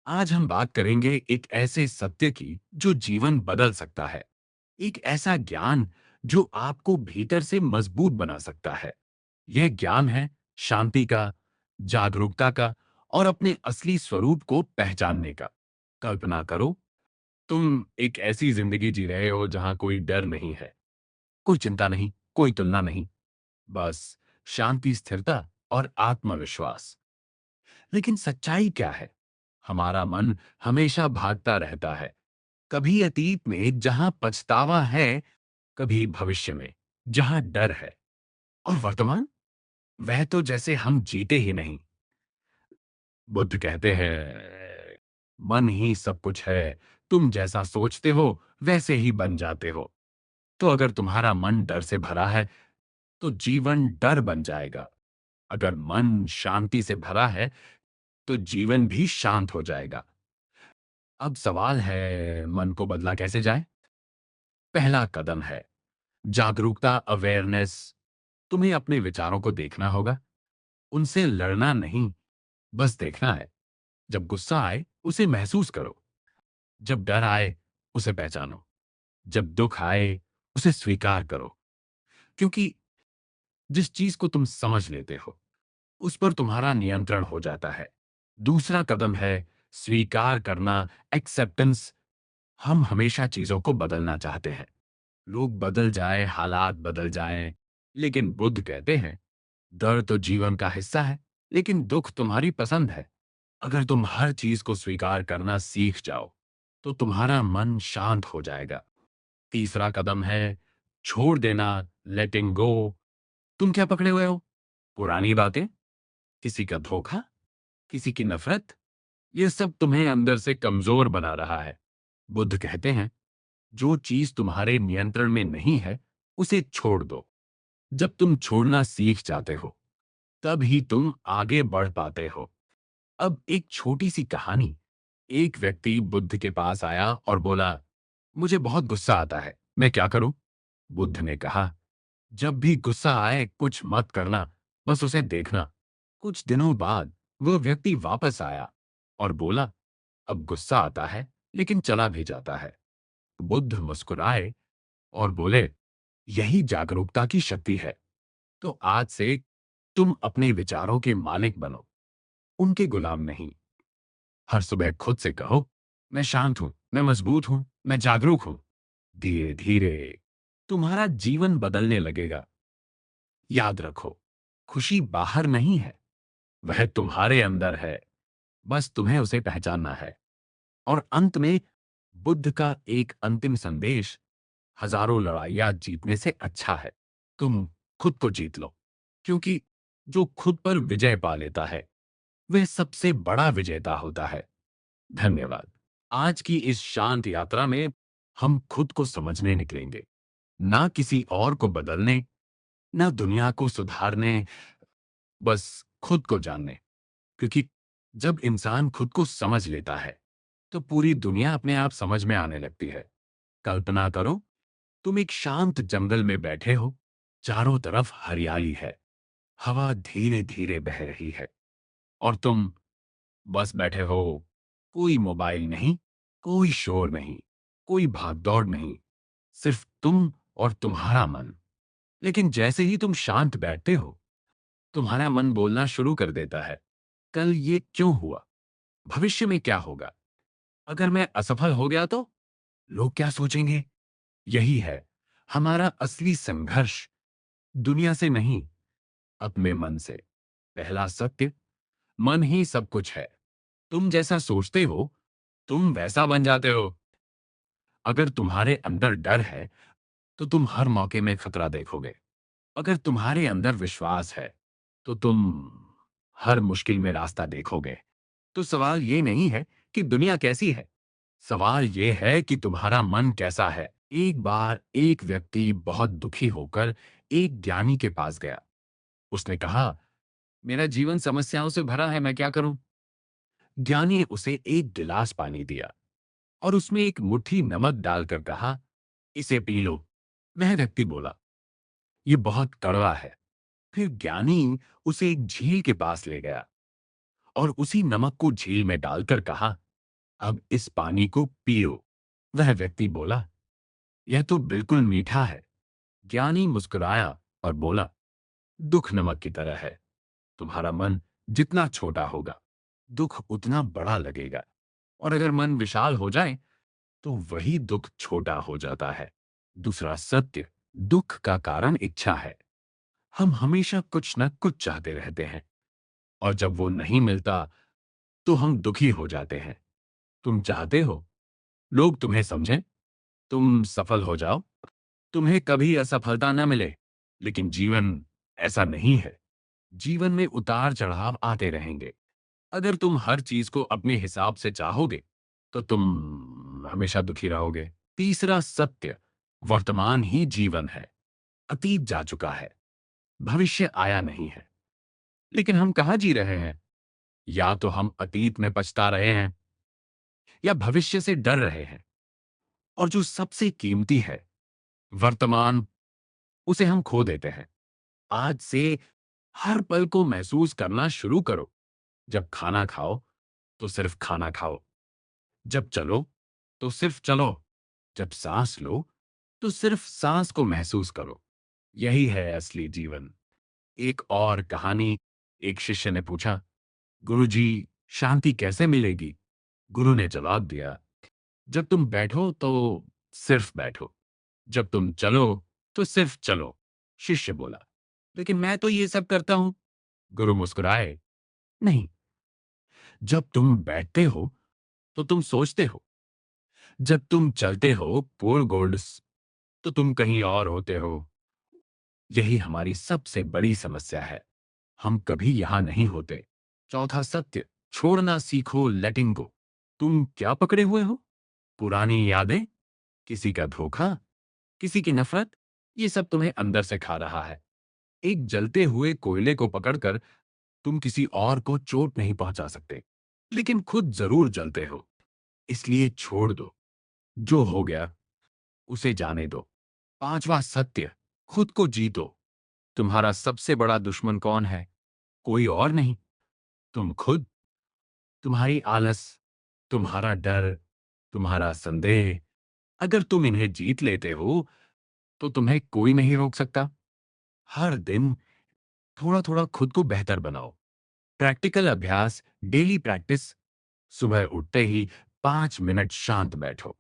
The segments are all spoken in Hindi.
आज हम बात करेंगे एक ऐसे सत्य की जो जीवन बदल सकता है। एक ऐसा ज्ञान जो आपको भीतर से मजबूत बना सकता है। यह ज्ञान है शांति का, जागरूकता का और अपने असली स्वरूप को पहचानने का। कल्पना करो, तुम एक ऐसी जिंदगी जी रहे हो जहां कोई डर नहीं है, कोई चिंता नहीं, कोई तुलना नहीं, बस शांति, स्थिरता और आत्मविश्वास। लेकिन सच्चाई क्या है? हमारा मन हमेशा भागता रहता है, कभी अतीत में जहां पछतावा है, कभी भविष्य में जहां डर है, और वर्तमान, वह तो जैसे हम जीते ही नहीं। बुद्ध कहते हैं, मन ही सब कुछ है, तुम जैसा सोचते हो वैसे ही बन जाते हो। तो अगर तुम्हारा मन डर से भरा है तो जीवन डर बन जाएगा। अगर मन शांति से भरा है तो जीवन भी शांत हो जाएगा। अब सवाल है, मन को बदला कैसे जाए? पहला कदम है जागरूकता, अवेयरनेस। तुम्हें अपने विचारों को देखना होगा, उनसे लड़ना नहीं, बस देखना है। जब गुस्सा आए उसे महसूस करो, जब डर आए उसे पहचानो, जब दुख आए उसे स्वीकार करो। क्योंकि जिस चीज को तुम समझ लेते हो उस पर तुम्हारा नियंत्रण हो जाता है। दूसरा कदम है स्वीकार करना, एक्सेप्टेंस। हम हमेशा चीजों को बदलना चाहते हैं, लोग बदल जाए, हालात बदल जाएं, लेकिन बुद्ध कहते हैं डर तो जीवन का हिस्सा है, लेकिन दुख तुम्हारी पसंद है। अगर तुम हर चीज को स्वीकार करना सीख जाओ तो तुम्हारा मन शांत हो जाएगा। तीसरा कदम है छोड़ देना, लेटिंग गो। तुम क्या पकड़े हुए हो? पुरानी बातें, किसी का धोखा, किसी की नफरत। ये सब तुम्हें अंदर से कमजोर बना रहा है। बुद्ध कहते हैं जो चीज तुम्हारे नियंत्रण में नहीं है उसे छोड़ दो। जब तुम छोड़ना सीख जाते हो तब ही तुम आगे बढ़ पाते हो। अब एक छोटी सी कहानी। एक व्यक्ति बुद्ध के पास आया और बोला, मुझे बहुत गुस्सा आता है, मैं क्या करूं? बुद्ध ने कहा, जब भी गुस्सा आए कुछ मत करना, बस उसे देखना। कुछ दिनों बाद वह व्यक्ति वापस आया और बोला, अब गुस्सा आता है लेकिन चला भी जाता है। बुद्ध मुस्कुराए और बोले, यही जागरूकता की शक्ति है। तो आज से तुम अपने विचारों के मालिक बनो, उनके गुलाम नहीं। हर सुबह खुद से कहो, मैं शांत हूं, मैं मजबूत हूं, मैं जागरूक हूं। धीरे धीरे तुम्हारा जीवन बदलने लगेगा। याद रखो, खुशी बाहर नहीं है, वह तुम्हारे अंदर है, बस तुम्हें उसे पहचानना है। और अंत में बुद्ध का एक अंतिम संदेश, हजारों लड़ाइयां जीतने से अच्छा है तुम खुद को जीत लो। क्योंकि जो खुद पर विजय पा लेता है वह सबसे बड़ा विजेता होता है। धन्यवाद। आज की इस शांत यात्रा में हम खुद को समझने निकलेंगे, ना किसी और को बदलने, ना दुनिया को सुधारने, बस खुद को जानने। क्योंकि जब इंसान खुद को समझ लेता है तो पूरी दुनिया अपने आप समझ में आने लगती है। कल्पना करो, तुम एक शांत जंगल में बैठे हो, चारों तरफ हरियाली है, हवा धीरे धीरे बह रही है, और तुम बस बैठे हो। कोई मोबाइल नहीं, कोई शोर नहीं, कोई भागदौड़ नहीं, सिर्फ तुम और तुम्हारा मन। लेकिन जैसे ही तुम शांत बैठते हो तुम्हारा मन बोलना शुरू कर देता है, कल ये क्यों हुआ, भविष्य में क्या होगा, अगर मैं असफल हो गया तो लोग क्या सोचेंगे। यही है हमारा असली संघर्ष, दुनिया से नहीं, अपने मन से। पहला सत्य, मन ही सब कुछ है। तुम जैसा सोचते हो तुम वैसा बन जाते हो। अगर तुम्हारे अंदर डर है तो तुम हर मौके में खतरा देखोगे। अगर तुम्हारे अंदर विश्वास है तो तुम हर मुश्किल में रास्ता देखोगे। तो सवाल ये नहीं है कि दुनिया कैसी है, सवाल ये है कि तुम्हारा मन कैसा है। एक बार एक व्यक्ति बहुत दुखी होकर एक ज्ञानी के पास गया। उसने कहा, मेरा जीवन समस्याओं से भरा है, मैं क्या करूं? ज्ञानी ने उसे एक गिलास पानी दिया और उसमें एक मुट्ठी नमक डालकर कहा, इसे पी लो। वह व्यक्ति बोला, ये बहुत कड़वा है। फिर ज्ञानी उसे एक झील के पास ले गया और उसी नमक को झील में डालकर कहा, अब इस पानी को पियो। वह व्यक्ति बोला, यह तो बिल्कुल मीठा है। ज्ञानी मुस्कुराया और बोला, दुख नमक की तरह है। तुम्हारा मन जितना छोटा होगा, दुख उतना बड़ा लगेगा। और अगर मन विशाल हो जाए, तो वही दुख छोटा हो जाता है। दूसरा सत्य, दुख का कारण इच्छा है। हम हमेशा कुछ न कुछ चाहते रहते हैं, और जब वो नहीं मिलता, तो हम दुखी हो जाते हैं। तुम चाहते हो लोग तुम्हें समझें, तुम सफल हो जाओ, तुम्हें कभी असफलता न मिले। लेकिन जीवन ऐसा नहीं है। जीवन में उतार चढ़ाव आते रहेंगे। अगर तुम हर चीज को अपने हिसाब से चाहोगे, तो तुम हमेशा दुखी रहोगे। तीसरा सत्य, वर्तमान ही जीवन है। अतीत जा चुका है, भविष्य आया नहीं है। लेकिन हम कहाँ जी रहे हैं? या तो हम अतीत में पछता रहे हैं, या भविष्य से डर रहे हैं। और जो सबसे कीमती है, वर्तमान, उसे हम खो देते हैं। आज से हर पल को महसूस करना शुरू करो। जब खाना खाओ, तो सिर्फ खाना खाओ। जब चलो, तो सिर्फ चलो। जब सांस लो, तो सिर्फ सांस को महसूस करो। यही है असली जीवन। एक और कहानी। एक शिष्य ने पूछा, गुरुजी, शांति कैसे मिलेगी? गुरु ने जवाब दिया, जब तुम बैठो तो सिर्फ बैठो, जब तुम चलो तो सिर्फ चलो। शिष्य बोला, लेकिन मैं तो ये सब करता हूं। गुरु मुस्कुराए, नहीं, जब तुम बैठते हो तो तुम सोचते हो, जब तुम चलते हो पोर गोल्ड्स, तो तुम कहीं और होते हो। यही हमारी सबसे बड़ी समस्या है। हम कभी यहां नहीं होते। चौथा सत्य, छोड़ना सीखो, लेटिंग गो। तुम क्या पकड़े हुए हो? पुरानी यादें, किसी का धोखा, किसी की नफरत, ये सब तुम्हें अंदर से खा रहा है। एक जलते हुए कोयले को पकड़कर तुम किसी और को चोट नहीं पहुंचा सकते, लेकिन खुद जरूर जलते हो। इसलिए छोड़ दो। जो हो गया, उसे जाने दो। पांचवा सत्य, खुद को जीतो। तुम्हारा सबसे बड़ा दुश्मन कौन है? कोई और नहीं, तुम खुद। तुम्हारी आलस, तुम्हारा डर, तुम्हारा संदेह। अगर तुम इन्हें जीत लेते हो, तो तुम्हें कोई नहीं रोक सकता। हर दिन थोड़ा थोड़ा खुद को बेहतर बनाओ। प्रैक्टिकल अभ्यास, डेली प्रैक्टिस। सुबह उठते ही 5 मिनट शांत बैठो।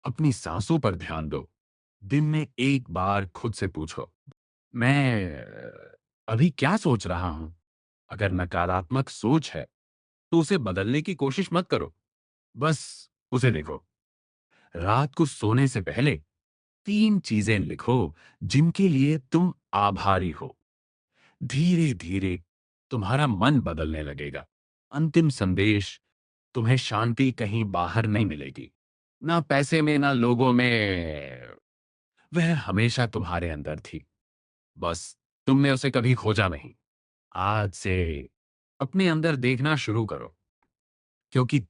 अपनी सांसों पर ध्यान दो। दिन में एक बार खुद से पूछो, मैं अभी क्या सोच रहा हूं? अगर नकारात्मक सोच है, तो उसे बदलने की कोशिश मत करो, बस उसे देखो। रात को सोने से पहले 3 चीजें लिखो जिनके लिए तुम आभारी हो। धीरे धीरे तुम्हारा मन बदलने लगेगा। अंतिम संदेश, तुम्हें शांति कहीं बाहर नहीं मिलेगी, ना पैसे में, ना लोगों में। वह हमेशा तुम्हारे अंदर थी, बस तुमने उसे कभी खोजा नहीं। आज से अपने अंदर देखना शुरू करो, क्योंकि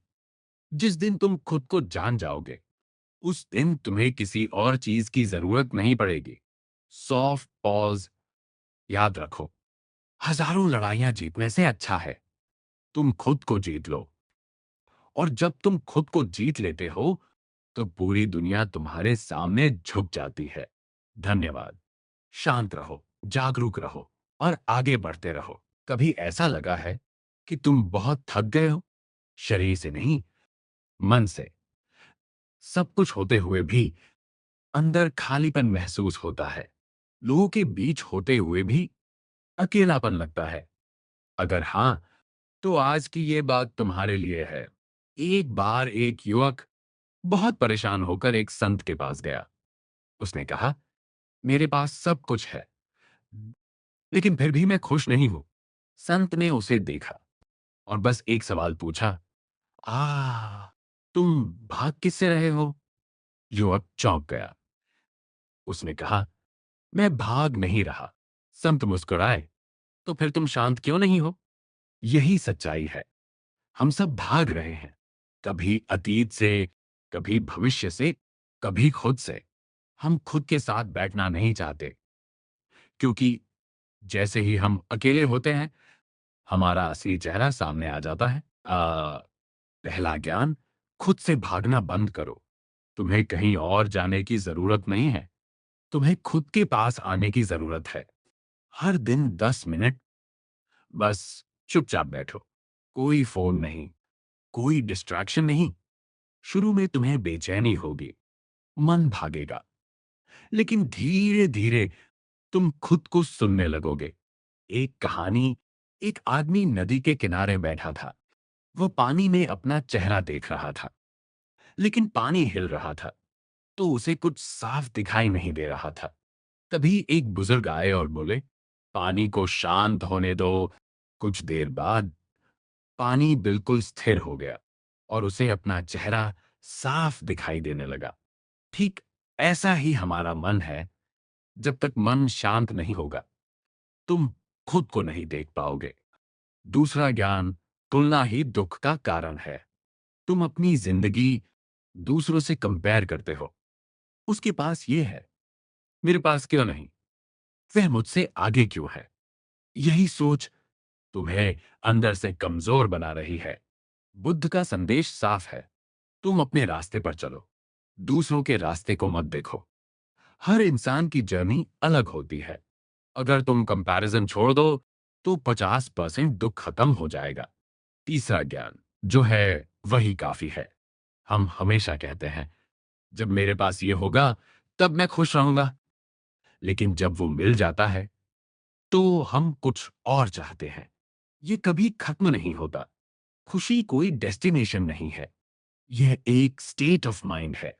जिस दिन तुम खुद को जान जाओगे, उस दिन तुम्हें किसी और चीज की जरूरत नहीं पड़ेगी। सॉफ्ट पॉज, याद रखो, हजारों लड़ाइयां जीतने से अच्छा है तुम खुद को जीत लो। और जब तुम खुद को जीत लेते हो, तो पूरी दुनिया तुम्हारे सामने झुक जाती है। धन्यवाद। शांत रहो, जागरूक रहो, और आगे बढ़ते रहो। कभी ऐसा लगा है कि तुम बहुत थक गए हो? शरीर से नहीं, मन से। सब कुछ होते हुए भी अंदर खालीपन महसूस होता है। लोगों के बीच होते हुए भी अकेलापन लगता है। अगर हां, तो आज की ये बात तुम्हारे लिए है। एक बार एक युवक बहुत परेशान होकर एक संत के पास गया। उसने कहा, मेरे पास सब कुछ है, लेकिन फिर भी मैं खुश नहीं हूं। संत ने उसे देखा और बस एक सवाल पूछा, आ, तुम भाग किससे रहे हो? युवक चौंक गया। उसने कहा, मैं भाग नहीं रहा। संत मुस्कुराए, तो फिर तुम शांत क्यों नहीं हो? यही सच्चाई है। हम सब भाग रहे हैं, कभी अतीत से, कभी भविष्य से, कभी खुद से। हम खुद के साथ बैठना नहीं चाहते, क्योंकि जैसे ही हम अकेले होते हैं, हमारा असली चेहरा सामने आ जाता है। पहला ज्ञान, खुद से भागना बंद करो। तुम्हें कहीं और जाने की जरूरत नहीं है। तुम्हें खुद के पास आने की जरूरत है। हर दिन 10 मिनट बस चुपचाप बैठो। कोई फोन नहीं, कोई डिस्ट्रैक्शन नहीं। शुरू में तुम्हें बेचैनी होगी, मन भागेगा, लेकिन धीरे धीरे तुम खुद को सुनने लगोगे। एक कहानी, एक आदमी नदी के किनारे बैठा था। वह पानी में अपना चेहरा देख रहा था, लेकिन पानी हिल रहा था, तो उसे कुछ साफ दिखाई नहीं दे रहा था। तभी एक बुजुर्ग आए और बोले, पानी को शांत होने दो। कुछ देर बाद पानी बिल्कुल स्थिर हो गया और उसे अपना चेहरा साफ दिखाई देने लगा। ठीक ऐसा ही हमारा मन है। जब तक मन शांत नहीं होगा, तुम खुद को नहीं देख पाओगे। दूसरा ज्ञान, तुलना ही दुख का कारण है। तुम अपनी जिंदगी दूसरों से कंपेयर करते हो। उसके पास ये है, मेरे पास क्यों नहीं? वह मुझसे आगे क्यों है? यही सोच तुम्हें अंदर से कमजोर बना रही है। बुद्ध का संदेश साफ है, तुम अपने रास्ते पर चलो, दूसरों के रास्ते को मत देखो। हर इंसान की जर्नी अलग होती है। अगर तुम कंपैरिजन छोड़ दो, तो 50% दुख खत्म हो जाएगा। तीसरा ज्ञान जो है, वही काफी है। हम हमेशा कहते हैं, जब मेरे पास ये होगा तब मैं खुश रहूंगा। लेकिन जब वो मिल जाता है, तो हम कुछ और चाहते हैं। ये कभी खत्म नहीं होता। खुशी कोई डेस्टिनेशन नहीं है, यह एक स्टेट ऑफ माइंड है।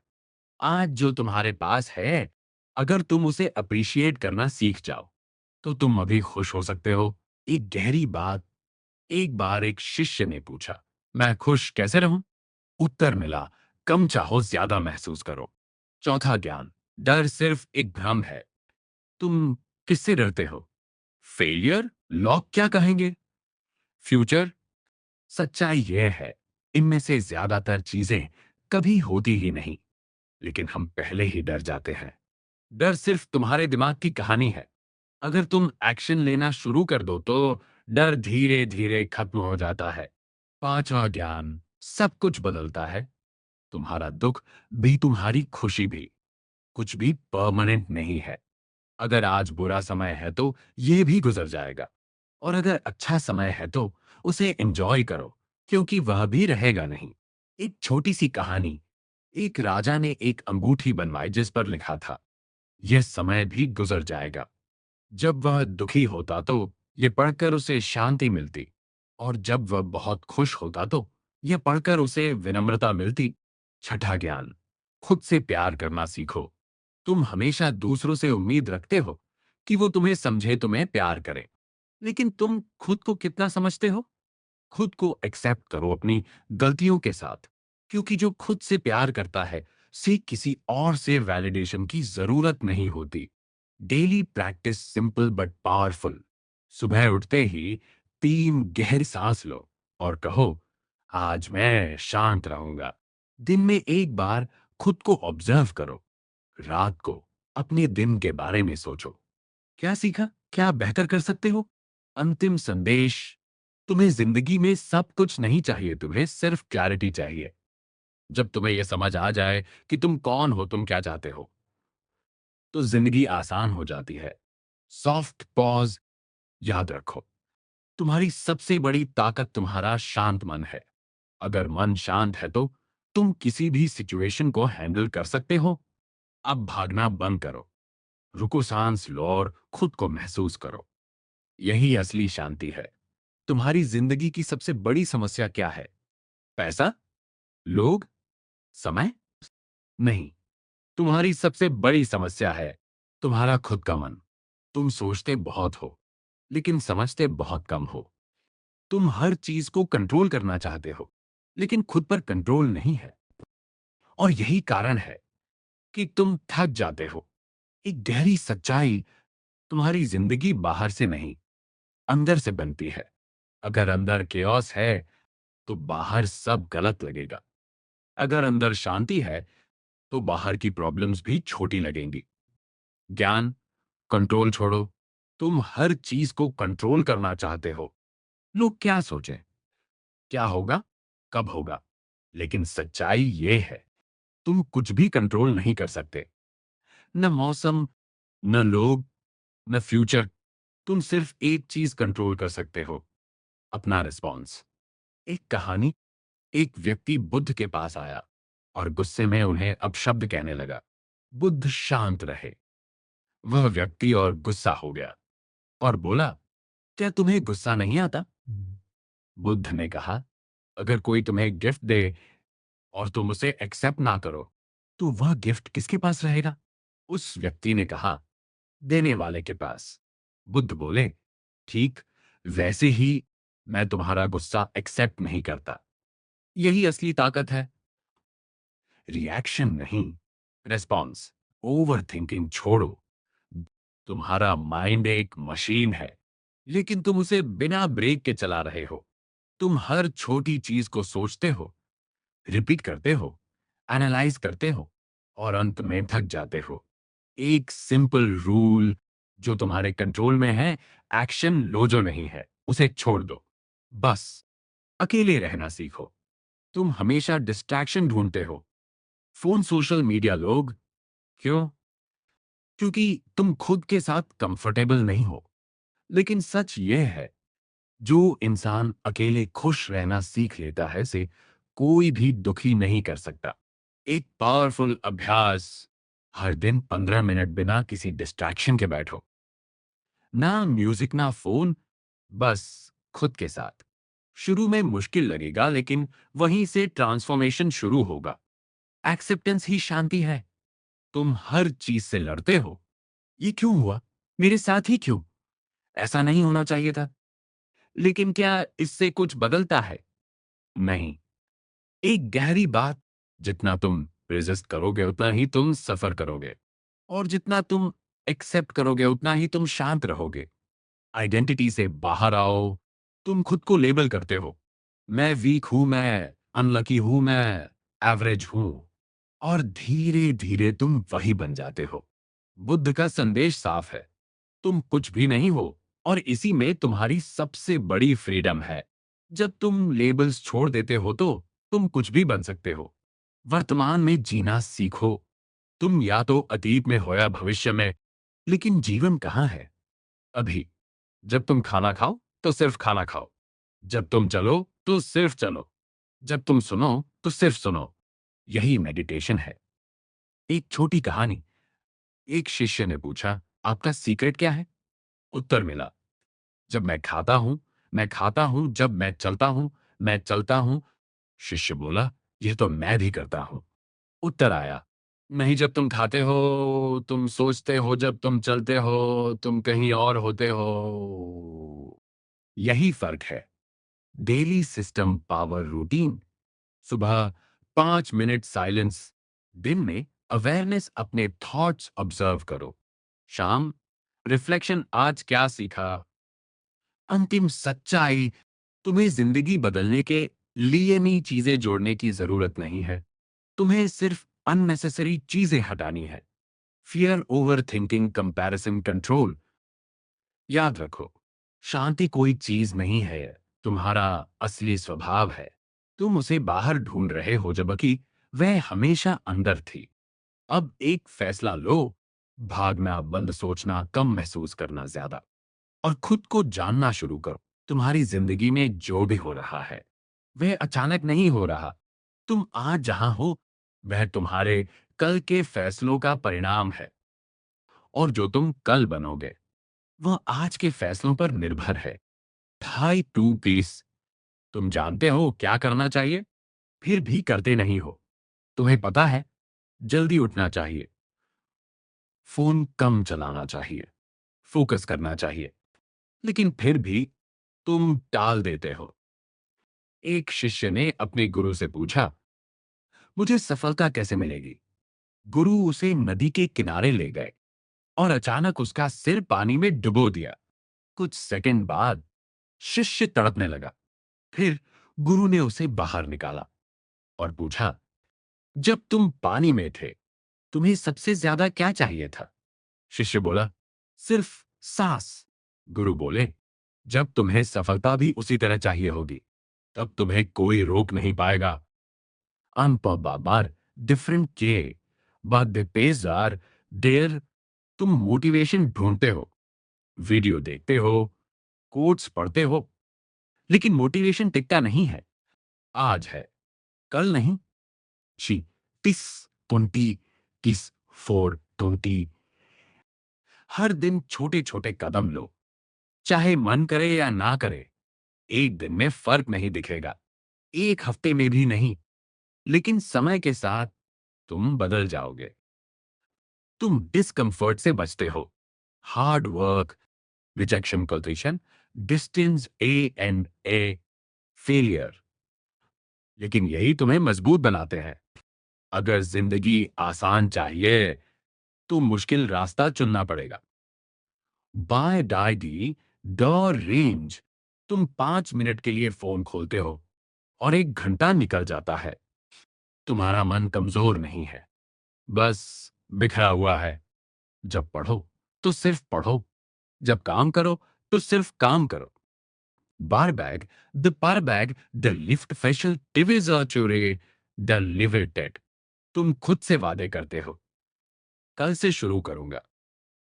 आज जो तुम्हारे पास है, अगर तुम उसे अप्रिशिएट करना सीख जाओ, तो तुम अभी खुश हो सकते हो। एक गहरी बात। एक बार एक शिष्य ने पूछा, मैं खुश कैसे रहूं? उत्तर मिला, कम चाहो ज्यादा महसूस करो। चौथा ज्ञान, डर सिर्फ एक भ्रम है। तुम किससे डरते हो? फेलियर? लोग क्या कहेंगे? फ्यूचर? सच्चाई यह है, इनमें से ज्यादातर चीजें कभी होती ही नहीं, लेकिन हम पहले ही डर जाते हैं। डर सिर्फ तुम्हारे दिमाग की कहानी है। अगर तुम एक्शन लेना शुरू कर दो, तो डर धीरे धीरे खत्म हो जाता है। पांचवा ज्ञान, सब कुछ बदलता है। तुम्हारा दुख भी, तुम्हारी खुशी भी। कुछ भी परमानेंट नहीं है। अगर आज बुरा समय है, तो ये भी गुजर जाएगा। और अगर अच्छा समय है, तो उसे एंजॉय करो, क्योंकि वह भी रहेगा नहीं। एक छोटी सी कहानी। एक राजा ने एक अंगूठी बनवाई जिस पर लिखा था, यह समय भी गुजर जाएगा। जब वह दुखी होता, तो यह पढ़कर उसे शांति मिलती, और जब वह बहुत खुश होता, तो यह पढ़कर उसे विनम्रता मिलती। छठा ज्ञान, खुद से प्यार करना सीखो। तुम हमेशा दूसरों से उम्मीद रखते हो कि वो तुम्हें समझे, तुम्हें प्यार करे, लेकिन तुम खुद को कितना समझते हो? खुद को एक्सेप्ट करो अपनी गलतियों के साथ, क्योंकि जो खुद से प्यार करता है, से किसी और से वैलिडेशन की जरूरत नहीं होती। Daily practice simple but powerful. सुबह उठते ही 3 गहरी सांस लो और कहो, आज मैं शांत रहूंगा। दिन में एक बार खुद को ऑब्जर्व करो। रात को अपने दिन के बारे में सोचो, क्या सीखा, क्या बेहतर कर सकते हो? अंतिम संदेश, तुम्हें जिंदगी में सब कुछ नहीं चाहिए, तुम्हें सिर्फ क्लैरिटी चाहिए। जब तुम्हें यह समझ आ जाए कि तुम कौन हो, तुम क्या चाहते हो, तो जिंदगी आसान हो जाती है। सॉफ्ट पॉज याद रखो, तुम्हारी सबसे बड़ी ताकत तुम्हारा शांत मन है। अगर मन शांत है, तो तुम किसी भी सिचुएशन को हैंडल कर सकते हो। अब भागना बंद करो, रुको, सांस लो और खुद को महसूस करो। यही असली शांति है। तुम्हारी जिंदगी की सबसे बड़ी समस्या क्या है? पैसा? लोग? समय? नहीं, तुम्हारी सबसे बड़ी समस्या है तुम्हारा खुद का मन। तुम सोचते बहुत हो, लेकिन समझते बहुत कम हो। तुम हर चीज को कंट्रोल करना चाहते हो, लेकिन खुद पर कंट्रोल नहीं है। और यही कारण है कि तुम थक जाते हो। एक गहरी सच्चाई, तुम्हारी जिंदगी बाहर से नहीं, अंदर से बनती है। अगर अंदर केओस है, तो बाहर सब गलत लगेगा। अगर अंदर शांति है, तो बाहर की प्रॉब्लम्स भी छोटी लगेंगी। ज्ञान, कंट्रोल छोड़ो। तुम हर चीज को कंट्रोल करना चाहते हो। लोग क्या सोचें, क्या होगा, कब होगा, लेकिन सच्चाई ये है, तुम कुछ भी कंट्रोल नहीं कर सकते। न मौसम, न लोग, न फ्यूचर। तुम सिर्फ एक चीज कंट्रोल कर सकते हो, अपना रिस्पॉन्स। एक कहानी, एक व्यक्ति बुद्ध के पास आया और गुस्से में उन्हें अपशब्द कहने लगा। बुद्ध शांत रहे। वह व्यक्ति और गुस्सा हो गया और बोला, क्या तुम्हें गुस्सा नहीं आता? बुद्ध ने कहा, अगर कोई तुम्हें गिफ्ट दे और तुम उसे एक्सेप्ट ना करो, तो वह गिफ्ट किसके पास रहेगा? उस व्यक्ति ने कहा, देने वाले के पास। बुद्ध बोले, ठीक वैसे ही मैं तुम्हारा गुस्सा एक्सेप्ट नहीं करता। यही असली ताकत है, रिएक्शन नहीं, रेस्पॉन्स। ओवर थिंकिंग छोड़ो। तुम्हारा माइंड एक मशीन है, लेकिन तुम उसे बिना ब्रेक के चला रहे हो। तुम हर छोटी चीज को सोचते हो, रिपीट करते हो, एनालाइज करते हो और अंत में थक जाते हो। एक सिंपल रूल जो तुम्हारे कंट्रोल में है, एक्शन लो जो नहीं है उसे छोड़ दो। बस अकेले रहना सीखो। तुम हमेशा डिस्ट्रैक्शन ढूंढते हो, फोन, सोशल मीडिया, लोग। क्यों? क्योंकि तुम खुद के साथ कंफर्टेबल नहीं हो। लेकिन सच यह है, जो इंसान अकेले खुश रहना सीख लेता है, से कोई भी दुखी नहीं कर सकता। एक पावरफुल अभ्यास, हर दिन 15 मिनट बिना किसी डिस्ट्रैक्शन के बैठो। ना म्यूजिक, ना फोन, बस खुद के साथ। शुरू में मुश्किल लगेगा, लेकिन वहीं से ट्रांसफॉर्मेशन शुरू होगा। एक्सेप्टेंस ही शांति है। तुम हर चीज से लड़ते हो, ये क्यों हुआ, मेरे साथ ही क्यों, ऐसा नहीं होना चाहिए था। लेकिन क्या इससे कुछ बदलता है? नहीं। एक गहरी बात, जितना तुम रेजिस्ट करोगे उतना ही तुम सफर करोगे, और जितना तुम एक्सेप्ट करोगे उतना ही तुम शांत रहोगे। आइडेंटिटी से बाहर आओ। तुम खुद को लेबल करते हो, मैं वीक हूं, मैं अनलकी हूं, मैं एवरेज हूं, और धीरे धीरे तुम वही बन जाते हो। बुद्ध का संदेश साफ है, तुम कुछ भी नहीं हो, और इसी में तुम्हारी सबसे बड़ी फ्रीडम है। जब तुम लेबल्स छोड़ देते हो तो तुम कुछ भी बन सकते हो। वर्तमान में जीना सीखो। तुम या तो अतीत में हो या भविष्य में, लेकिन जीवन कहाँ है? अभी। जब तुम खाना खाओ तो सिर्फ खाना खाओ, जब तुम चलो तो सिर्फ चलो, जब तुम सुनो तो सिर्फ सुनो। यही मेडिटेशन है। एक छोटी कहानी। एक शिष्य ने पूछा, आपका सीक्रेट क्या है? उत्तर मिला, जब मैं खाता हूं, मैं खाता हूं, जब मैं चलता हूं, मैं चलता हूं। शिष्य बोला, यह तो मैं भी करता हूं। उत्तर आया, नहीं, जब तुम खाते हो तुम सोचते हो, जब तुम चलते हो तुम कहीं और होते हो। यही फर्क है। Daily system, power, routine. सुबह 5 मिनट साइलेंस, दिन में अवेयरनेस, अपने थॉट्स ऑब्जर्व करो। शाम रिफ्लेक्शन, आज क्या सीखा। अंतिम सच्चाई, तुम्हें जिंदगी बदलने के लिए नई चीजें जोड़ने की जरूरत नहीं है। तुम्हें सिर्फ अननेसेसरी चीजें हटानी है। Fear, over thinking, comparison, control. याद रखो, शांति कोई चीज नहीं है, तुम्हारा असली स्वभाव है। तुम उसे बाहर ढूंढ रहे हो, जबकि वह हमेशा अंदर थी। अब एक फैसला लो, भागना बंद, सोचना कम, महसूस करना ज्यादा, और खुद को जानना शुरू करो। तुम्हारी जिंदगी में जो भी हो रहा है, वह अचानक नहीं हो रहा। तुम आज जहां हो, वह तुम्हारे कल के फैसलों का परिणाम है। और जो तुम कल बनोगे, वह आज के फैसलों पर निर्भर है। ढाई टू पीस। तुम जानते हो क्या करना चाहिए, फिर भी करते नहीं हो। तुम्हें पता है, जल्दी उठना चाहिए, फोन कम चलाना चाहिए, फोकस करना चाहिए, लेकिन फिर भी तुम टाल देते हो। एक शिष्य ने अपने गुरु से पूछा, मुझे सफलता कैसे मिलेगी? गुरु उसे नदी के किनारे ले गए और अचानक उसका सिर पानी में डुबो दिया। कुछ सेकंड बाद शिष्य तड़पने लगा। फिर गुरु ने उसे बाहर निकाला और पूछा, जब तुम पानी में थे, तुम्हें सबसे ज्यादा क्या चाहिए था? शिष्य बोला, सिर्फ सांस। गुरु बोले, जब तुम्हें सफलता भी उसी तरह चाहिए होगी, तब तुम्हें कोई रोक नहीं पाएगा। Anpar bar different K, but the pays are there. तुम मोटिवेशन ढूंढते हो, वीडियो देखते हो, कोट्स पढ़ते हो, लेकिन मोटिवेशन टिकता नहीं है। आज है, कल नहीं। शी टिस 20 किस 420। हर दिन छोटे छोटे कदम लो, चाहे मन करे या ना करे। एक दिन में फर्क नहीं दिखेगा, एक हफ्ते में भी नहीं, लेकिन समय के साथ तुम बदल जाओगे। तुम डिस्कंफर्ट से बचते हो, hard work, rejection, competition, distance, A and A, failure, लेकिन यही तुम्हें मजबूत बनाते हैं। अगर जिंदगी आसान चाहिए तो मुश्किल रास्ता चुनना पड़ेगा। By die the the range, तुम 5 मिनट के लिए फोन खोलते हो और 1 घंटा निकल जाता है। तुम्हारा मन कमजोर नहीं है, बस बिखरा हुआ है। जब पढ़ो तो सिर्फ पढ़ो, जब काम करो तो सिर्फ काम करो। बार बैग द पार बैग द लिफ्ट फैशल टिविजरे द लिविटेड। तुम खुद से वादे करते हो, कल से शुरू करूंगा,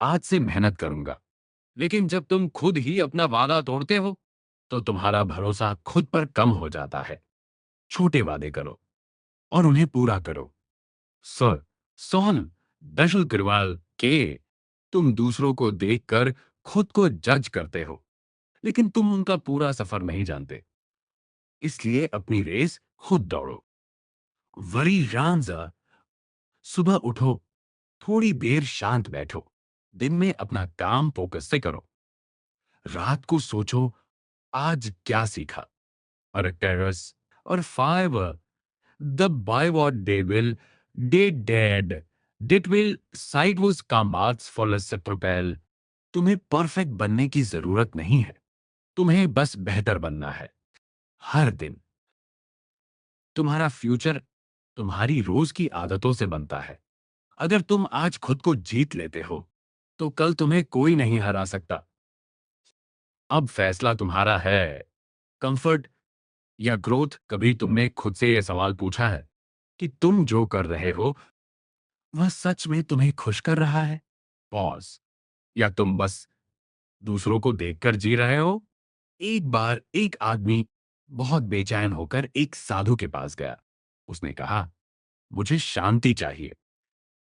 आज से मेहनत करूंगा। लेकिन जब तुम खुद ही अपना वादा तोड़ते हो तो तुम्हारा भरोसा खुद पर कम हो जाता है। छोटे वादे करो और उन्हें पूरा करो। सर सोहन दशल गिरवाल के, तुम दूसरों को देखकर खुद को जज करते हो, लेकिन तुम उनका पूरा सफर नहीं जानते, इसलिए अपनी रेस खुद दौड़ो। वरी रांझा, सुबह उठो, थोड़ी देर शांत बैठो, दिन में अपना काम फोकस से करो। रात को सोचो आज क्या सीखा, और टेरस और fibre the by what they will did dead did will side was combats for a propel। तुम्हें परफेक्ट बनने की जरूरत नहीं है, तुम्हें बस बेहतर बनना है। हर दिन तुम्हारा फ्यूचर तुम्हारी रोज की आदतों से बनता है। अगर तुम आज खुद को जीत लेते हो तो कल तुम्हें कोई नहीं हरा सकता। अब फैसला तुम्हारा है, कंफर्ट या ग्रोथ। कभी तुमने खुद से यह सवाल पूछा है कि तुम जो कर रहे हो वह सच में तुम्हें खुश कर रहा है? पॉज। या तुम बस दूसरों को देखकर जी रहे हो? एक बार एक आदमी बहुत बेचैन होकर एक साधु के पास गया। उसने कहा, मुझे शांति चाहिए,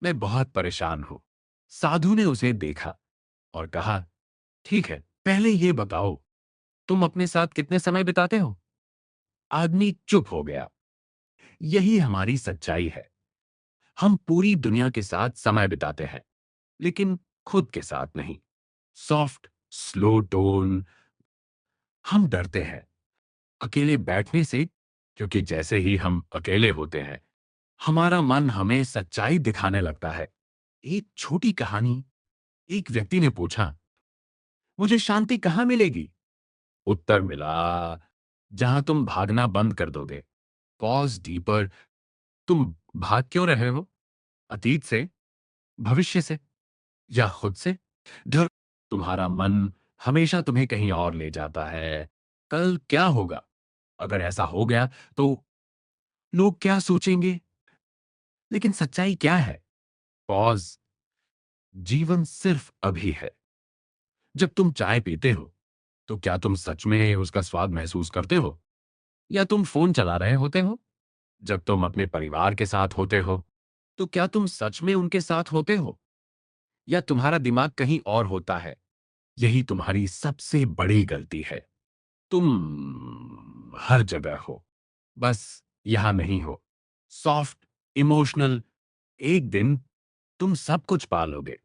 मैं बहुत परेशान हूं। साधु ने उसे देखा और कहा, ठीक है, पहले ये बताओ, तुम अपने साथ कितने समय बिताते हो? आदमी चुप हो गया। यही हमारी सच्चाई है। हम पूरी दुनिया के साथ समय बिताते हैं, लेकिन खुद के साथ नहीं। Soft slow tone. हम डरते हैं अकेले बैठने से, क्योंकि जैसे ही हम अकेले होते हैं हमारा मन हमें सच्चाई दिखाने लगता है। एक छोटी कहानी। एक व्यक्ति ने पूछा, मुझे शांति कहाँ मिलेगी? उत्तर मिला, जहां तुम भागना बंद कर दोगे। Pause deeper. तुम भाग क्यों रहे हो? अतीत से, भविष्य से, या खुद से? डर। तुम्हारा मन हमेशा तुम्हें कहीं और ले जाता है। कल क्या होगा? अगर ऐसा हो गया तो लोग क्या सोचेंगे? लेकिन सच्चाई क्या है? पॉज। जीवन सिर्फ अभी है। जब तुम चाय पीते हो तो क्या तुम सच में उसका स्वाद महसूस करते हो, या तुम फोन चला रहे होते हो? जब तुम अपने परिवार के साथ होते हो तो क्या तुम सच में उनके साथ होते हो, या तुम्हारा दिमाग कहीं और होता है? यही तुम्हारी सबसे बड़ी गलती है। तुम हर जगह हो, बस यहां नहीं हो। Soft, emotional. एक दिन तुम सब कुछ पालोगे।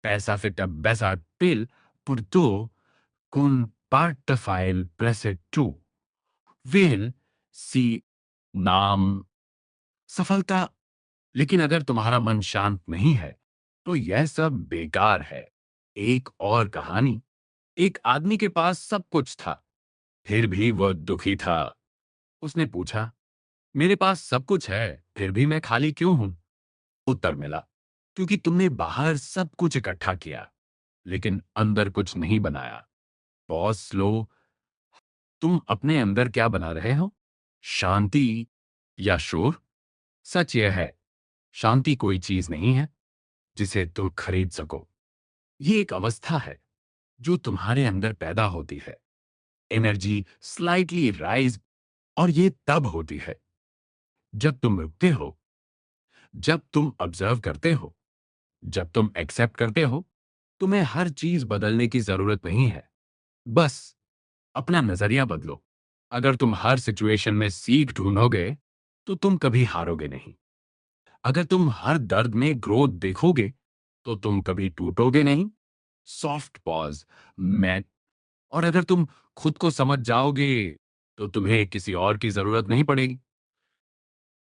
पैसा फिट बेसा पिल पुरतो कुन part file preset to will see नाम सफलता। लेकिन अगर तुम्हारा मन शांत नहीं है तो यह सब बेकार है। एक और कहानी। एक आदमी के पास सब कुछ था, फिर भी वह दुखी था। उसने पूछा, मेरे पास सब कुछ है, फिर भी मैं खाली क्यों हूं? उत्तर मिला, क्योंकि तुमने बाहर सब कुछ इकट्ठा किया, लेकिन अंदर कुछ नहीं बनाया। पॉज लो। तुम अपने अंदर क्या बना रहे हो? शांति या शोर? सच यह है, शांति कोई चीज नहीं है जिसे तुम खरीद सको। ये एक अवस्था है जो तुम्हारे अंदर पैदा होती है। एनर्जी स्लाइटली राइज, और ये तब होती है जब तुम रुकते हो, जब तुम ऑब्जर्व करते हो, जब तुम एक्सेप्ट करते हो। तुम्हें हर चीज बदलने की जरूरत नहीं है, बस अपना नजरिया बदलो। अगर तुम हर सिचुएशन में सीख ढूंढोगे तो तुम कभी हारोगे नहीं। अगर तुम हर दर्द में ग्रोथ देखोगे तो तुम कभी टूटोगे नहीं। सॉफ्ट पॉज, मैं, और अगर तुम खुद को समझ जाओगे तो तुम्हें किसी और की जरूरत नहीं पड़ेगी।